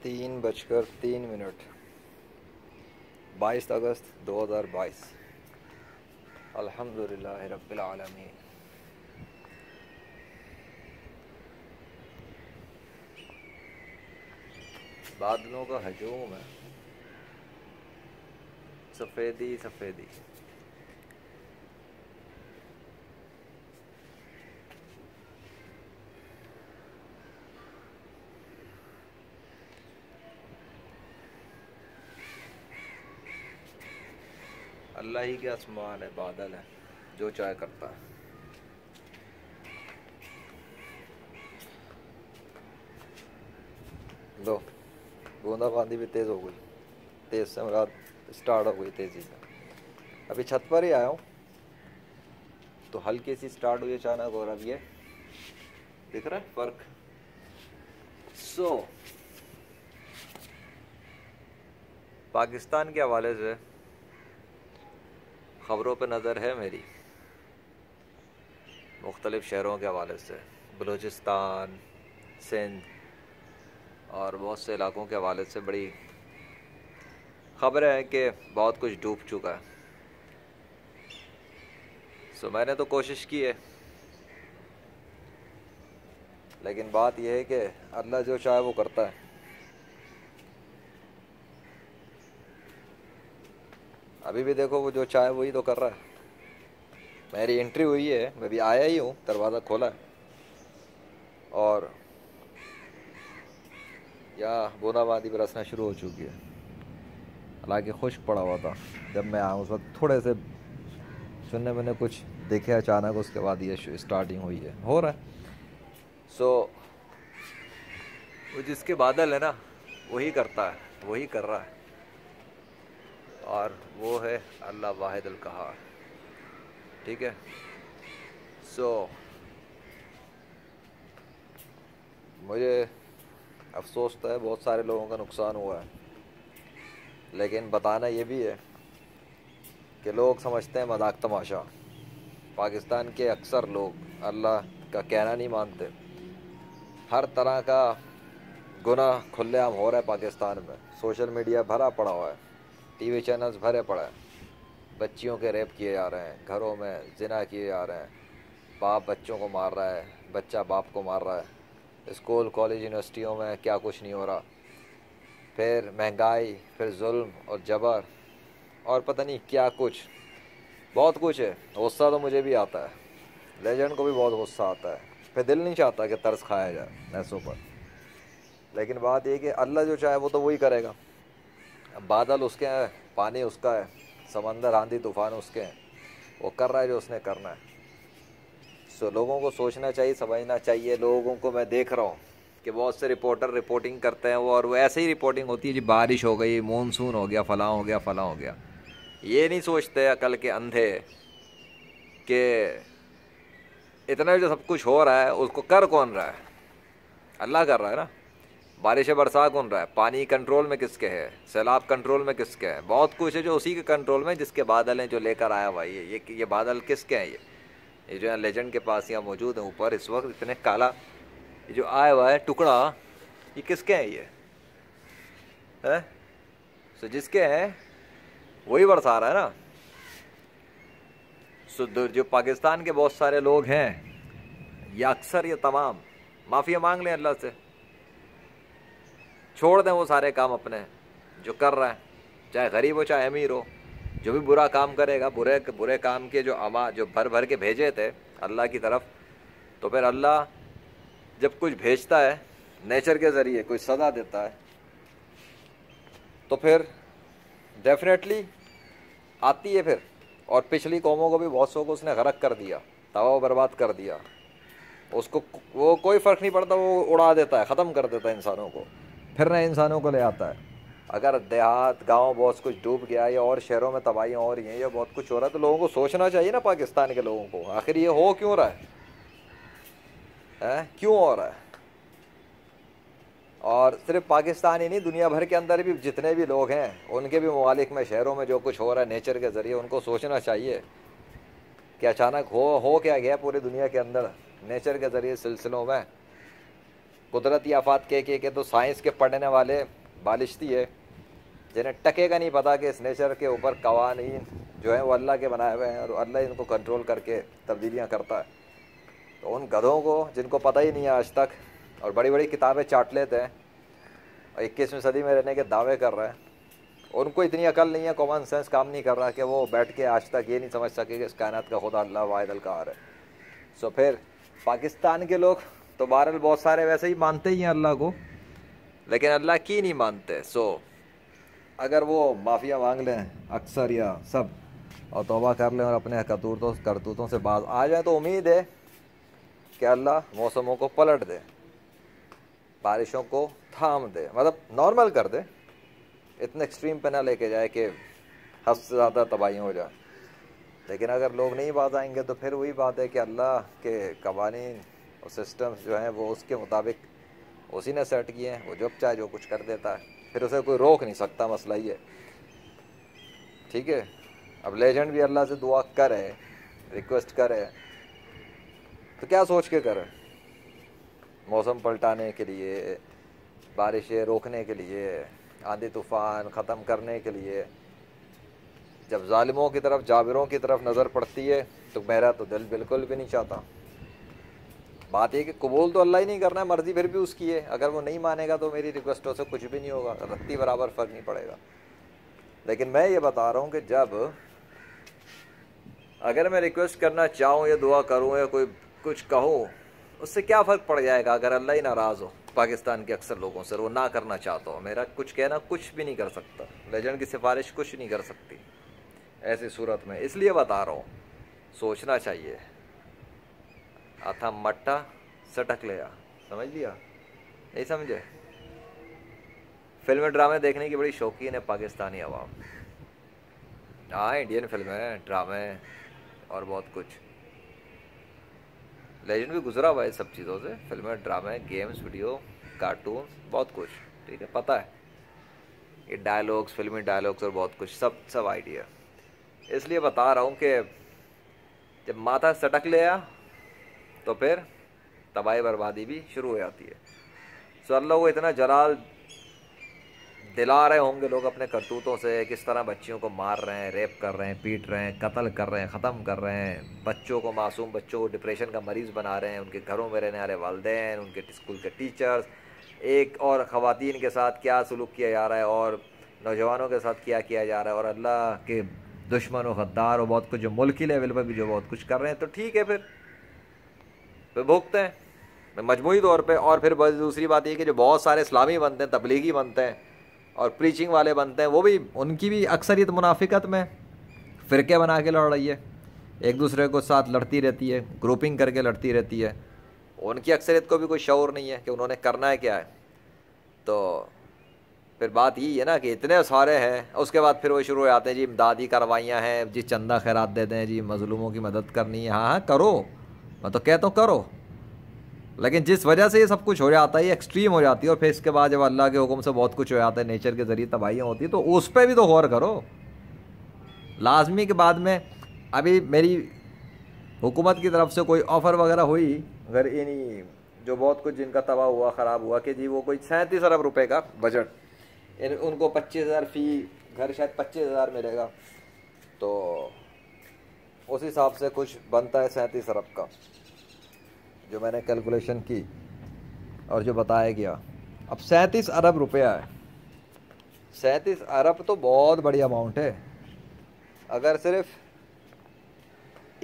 3:03 22 अगस्त 2022। अल्हम्दुलिल्लाह रब्बिल आलमीन। बादलों का हजूम है, सफ़ेदी सफ़ेदी। अल्लाह ही के आसमान है, बादल है, जो चाहे करता है। लो, बूंदाबांदी भी तेज़ हो गई। तेज़ से मुराद स्टार्ट हो गई तेज़ी से। अभी छत पर ही आया हूँ तो हल्की सी स्टार्ट हुई अचानक, और अब ये दिख रहा है फ़र्क। पाकिस्तान के हवाले से ख़बरों पर नज़र है मेरी, मुख्तलिफ़ शहरों के हवाले से, बलूचिस्तान, सिंध और बहुत से इलाकों के हवाले से बड़ी ख़बरें हैं कि बहुत कुछ डूब चुका है। मैंने तो कोशिश की है, लेकिन बात यह है कि अल्लाह जो चाहे वो करता है। अभी भी देखो, वो जो चाहे वही तो कर रहा है। मेरी एंट्री हुई है, मैं भी आया ही हूँ, दरवाज़ा खोला है और यहाँ बूंदाबांदी बरसना शुरू हो चुकी है। हालांकि खुश्क पड़ा हुआ था जब मैं आया उस वक्त, थोड़े से सुनने मैंने कुछ देखे अचानक, उसके बाद ये स्टार्टिंग हुई है, हो रहा है। वो जिसके बादल है ना, वही करता है, वही कर रहा है, और वो है अल्लाह वाहिद अल कहार। ठीक है। मुझे अफसोस तो है, बहुत सारे लोगों का नुकसान हुआ है, लेकिन बताना ये भी है कि लोग समझते हैं मजाक तमाशा। पाकिस्तान के अक्सर लोग अल्लाह का कहना नहीं मानते। हर तरह का गुनाह खुलेआम हो रहा है पाकिस्तान में। सोशल मीडिया भरा पड़ा हुआ है, टीवी चैनल्स भरे पड़े हैं। बच्चियों के रेप किए जा रहे हैं, घरों में जिना किए जा रहे हैं, बाप बच्चों को मार रहा है, बच्चा बाप को मार रहा है। स्कूल कॉलेज यूनिवर्सिटियों में क्या कुछ नहीं हो रहा। फिर महंगाई, फिर जुल्म और जबर, और पता नहीं क्या कुछ, बहुत कुछ है। गुस्सा तो मुझे भी आता है, लेजेंड को भी बहुत गुस्सा आता है। फिर दिल नहीं चाहता कि तरस खाया जाए ऐसों पर, लेकिन बात यह कि अल्लाह जो चाहे वो तो वही करेगा। अब बादल उसके हैं, पानी उसका है, समंदर आंधी तूफान उसके हैं, वो कर रहा है जो उसने करना है। लोगों को सोचना चाहिए, समझना चाहिए। लोगों को मैं देख रहा हूँ कि बहुत से रिपोर्टर रिपोर्टिंग करते हैं और वो ऐसे ही रिपोर्टिंग होती है जी, बारिश हो गई, मानसून हो गया, फलां हो गया, फलां हो गया। ये नहीं सोचते अकल के अंधे कि इतना जो सब कुछ हो रहा है उसको कर कौन रहा है? अल्लाह कर रहा है ना। बारिशें बरसा कौन रहा है? पानी कंट्रोल में किसके है? सैलाब कंट्रोल में किसके है? बहुत कुछ है जो उसी के कंट्रोल में, जिसके बादल हैं जो लेकर आया हुआ है। ये बादल किसके हैं? ये जो है लेजेंड के पास यहाँ मौजूद है ऊपर इस वक्त, इतने काला ये जो आया हुआ है टुकड़ा, ये किसके हैं? ये है जिसके हैं वही बरसा रहा है ना। जो पाकिस्तान के बहुत सारे लोग हैं, या अक्सर ये तमाम माफ़िया मांग लें अल्लाह से, छोड़ दें वो सारे काम अपने जो कर रहा है, चाहे गरीब हो चाहे अमीर हो। जो भी बुरा काम करेगा, बुरे बुरे काम के जो भर भर के भेजे थे अल्लाह की तरफ, तो फिर अल्लाह जब कुछ भेजता है नेचर के ज़रिए, कोई सज़ा देता है, तो फिर डेफिनेटली आती है फिर। और पिछली कौमों को भी बहुत सौ को उसने गरक कर दिया, तबाह बर्बाद कर दिया। उसको वो कोई फ़र्क नहीं पड़ता, वो उड़ा देता है, ख़त्म कर देता है इंसानों को, फिर नए इंसानों को ले आता है। अगर देहात गांव बहुत कुछ डूब गया या और शहरों में तबाहियाँ हो रही हैं या बहुत कुछ हो रहा है, तो लोगों को सोचना चाहिए ना, पाकिस्तान के लोगों को, आखिर ये हो क्यों रहा है? क्यों हो रहा है? और सिर्फ पाकिस्तान ही नहीं, दुनिया भर के अंदर भी जितने भी लोग हैं, उनके भी ममालिक में, शहरों में जो कुछ हो रहा है नेचर के ज़रिए, उनको सोचना चाहिए कि अचानक हो क्या गया पूरी दुनिया के अंदर नेचर के ज़रिए सिलसिलों में। कुदरती आफात के तो साइंस के पढ़ने वाले बालिश्ती है, जिन्हें टके का नहीं पता कि इस नेचर के ऊपर कवानीन जो है वो अल्लाह के बनाए हुए हैं और अल्लाह इनको कंट्रोल करके तब्दीलियाँ करता है। तो उन गधों को जिनको पता ही नहीं है आज तक और बड़ी बड़ी किताबें चाट लेते हैं और 21वीं सदी में रहने के दावे कर रहे हैं, उनको इतनी अकल नहीं है, कॉमन सेंस काम नहीं कर रहा कि वो बैठ के आज तक ये नहीं समझ सके कि इस कायनात का खुदा अल्लाह वाहिद अल कहर है। सो फिर पाकिस्तान के लोग तो बहरहाल बहुत सारे वैसे ही मानते ही हैं अल्लाह को, लेकिन अल्लाह की नहीं मानते। सो अगर वो माफ़िया मांग लें अक्सर या सब और तौबा कर लें और अपने करतूतों से बाज आ जाए तो उम्मीद है कि अल्लाह मौसमों को पलट दे, बारिशों को थाम दे, मतलब नॉर्मल कर दे, इतने एक्सट्रीम पे ना लेके जाए कि हद से ज़्यादा तबाही हो जाए। लेकिन अगर लोग नहीं बाज आएंगे तो फिर वही बात है कि अल्लाह के कवानीन और सिस्टम्स जो हैं वो उसके मुताबिक उसी ने सेट किए हैं, वो जब चाहे जो कुछ कर देता है, फिर उसे कोई रोक नहीं सकता। मसला ही है, ठीक है। अब लेजेंड भी अल्लाह से दुआ करे, रिक्वेस्ट करे, तो क्या सोच के करे? मौसम पलटाने के लिए, बारिशें रोकने के लिए, आंधी तूफ़ान ख़त्म करने के लिए। जब जालिमों की तरफ, जाबिरों की तरफ नज़र पड़ती है तो मेरा तो दिल बिल्कुल भी नहीं चाहता। बात ये कि कबूल तो अल्लाह ही नहीं करना है, मर्ज़ी फिर भी उसकी है। अगर वो नहीं मानेगा तो मेरी रिक्वेस्टों से कुछ भी नहीं होगा, रत्ती बराबर फ़र्क नहीं पड़ेगा। लेकिन मैं ये बता रहा हूँ कि जब अगर मैं रिक्वेस्ट करना चाहूँ या दुआ करूँ या कोई कुछ कहूँ, उससे क्या फ़र्क पड़ जाएगा अगर अल्लाह ही नाराज़ हो पाकिस्तान के अक्सर लोगों से, वो ना करना चाहता हो। मेरा कुछ कहना कुछ भी नहीं कर सकता, लेजेंड की सिफारिश कुछ नहीं कर सकती ऐसी सूरत में। इसलिए बता रहा हूँ, सोचना चाहिए। आथा मट्टा सटक लिया, समझ लिया? नहीं समझे? फिल्में ड्रामे देखने की बड़ी शौकीन है पाकिस्तानी अवाम। हाँ, इंडियन फिल्में, ड्रामे और बहुत कुछ। लेजेंड भी गुजरा हुआ है सब चीज़ों से, फिल्में, ड्रामे, गेम्स, वीडियो, कार्टून, बहुत कुछ, ठीक है, पता है ये डायलॉग्स, फिल्मी डायलॉग्स और बहुत कुछ, सब आइडिया। इसलिए बता रहा हूँ कि जब माथा सटक लिया तो फिर तबाही बर्बादी भी शुरू हो जाती है। सो अल्लाह को इतना जलाल दिला रहे होंगे लोग अपने करतूतों से, किस तरह बच्चियों को मार रहे हैं, रेप कर रहे हैं, पीट रहे हैं, कत्ल कर रहे हैं, ख़त्म कर रहे हैं, बच्चों को, मासूम बच्चों को डिप्रेशन का मरीज़ बना रहे हैं, उनके घरों में रहने वाले वालिदैन, उनके स्कूल के टीचर्स, एक और ख़वातीन के साथ क्या सलूक किया जा रहा है और नौजवानों के साथ क्या किया जा रहा है, और अल्लाह के दुश्मन और गद्दार और बहुत कुछ जो मुल्की लेवल पर भी जो बहुत कुछ कर रहे हैं, तो ठीक है, फिर भुगते हैं मजमूई तौर पे। और फिर दूसरी बात ये कि जो बहुत सारे इस्लामी बनते हैं, तबलीगी बनते हैं और प्रीचिंग वाले बनते हैं, वो भी, उनकी भी अक्सरियत मुनाफिकत में फ़िरके बना के लड़ रही है, एक दूसरे को साथ लड़ती रहती है, ग्रुपिंग करके लड़ती रहती है। उनकी अक्सरियत को भी कोई शऊर नहीं है कि उन्होंने करना है क्या है। तो फिर बात यही है ना कि इतने सारे हैं, उसके बाद फिर वो शुरू हो जाते हैं जी इमदादी कार्रवाइयाँ हैं जी, चंदा खैरात देते हैं जी, मज़लूमों की मदद करनी है। हाँ हाँ करो, मैं तो कहता हूँ करो, लेकिन जिस वजह से ये सब कुछ हो जाता है, ये एक्सट्रीम हो जाती है, और फिर इसके बाद जब अल्लाह के हुक्म से बहुत कुछ हो जाता है, नेचर के ज़रिए तबाहियाँ होती है, तो उस पर भी तो गौर करो लाजमी। के बाद में अभी मेरी हुकूमत की तरफ से कोई ऑफ़र वगैरह हुई, अगर यानी जो बहुत कुछ जिनका तबाह हुआ, ख़राब हुआ, कि जी वो कोई 37 अरब रुपए का बजट, उनको 25,000 फ़ी घर, शायद 25,000 मिलेगा, तो उस हिसाब से कुछ बनता है 37 अरब का, जो मैंने कैलकुलेशन की और जो बताया गया। अब 37 अरब रुपया है, 37 अरब तो बहुत बड़ी अमाउंट है। अगर सिर्फ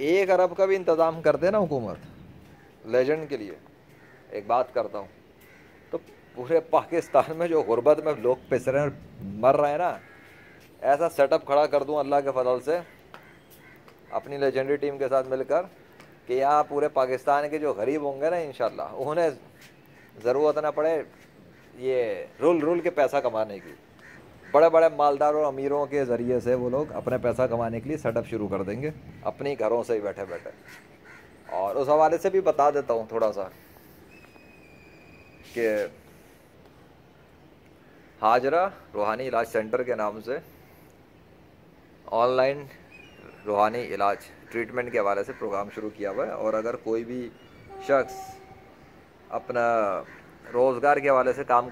1 अरब का भी इंतज़ाम कर दे ना हुकूमत लेजेंड के लिए, एक बात करता हूँ, तो पूरे पाकिस्तान में जो गुर्बत में लोग पिस रहे हैं, मर रहे हैं ना, ऐसा सेटअप खड़ा कर दूँ अल्लाह के फजल से अपनी लेजेंडरी टीम के साथ मिलकर कि यहाँ पूरे पाकिस्तान के जो गरीब होंगे ना, इंशाल्लाह उन्हें ज़रूरत ना पड़े ये रुल के पैसा कमाने की। बड़े बड़े मालदारों और अमीरों के ज़रिए से वो लोग अपने पैसा कमाने के लिए सेटअप शुरू कर देंगे अपने घरों से ही बैठे बैठे। और उस हवाले से भी बता देता हूँ थोड़ा सा कि हाजरा रूहानी इलाज सेंटर के नाम से ऑनलाइन रूहानी इलाज ट्रीटमेंट के हवाले से प्रोग्राम शुरू किया हुआ है। और अगर कोई भी शख्स अपना रोज़गार के हवाले से काम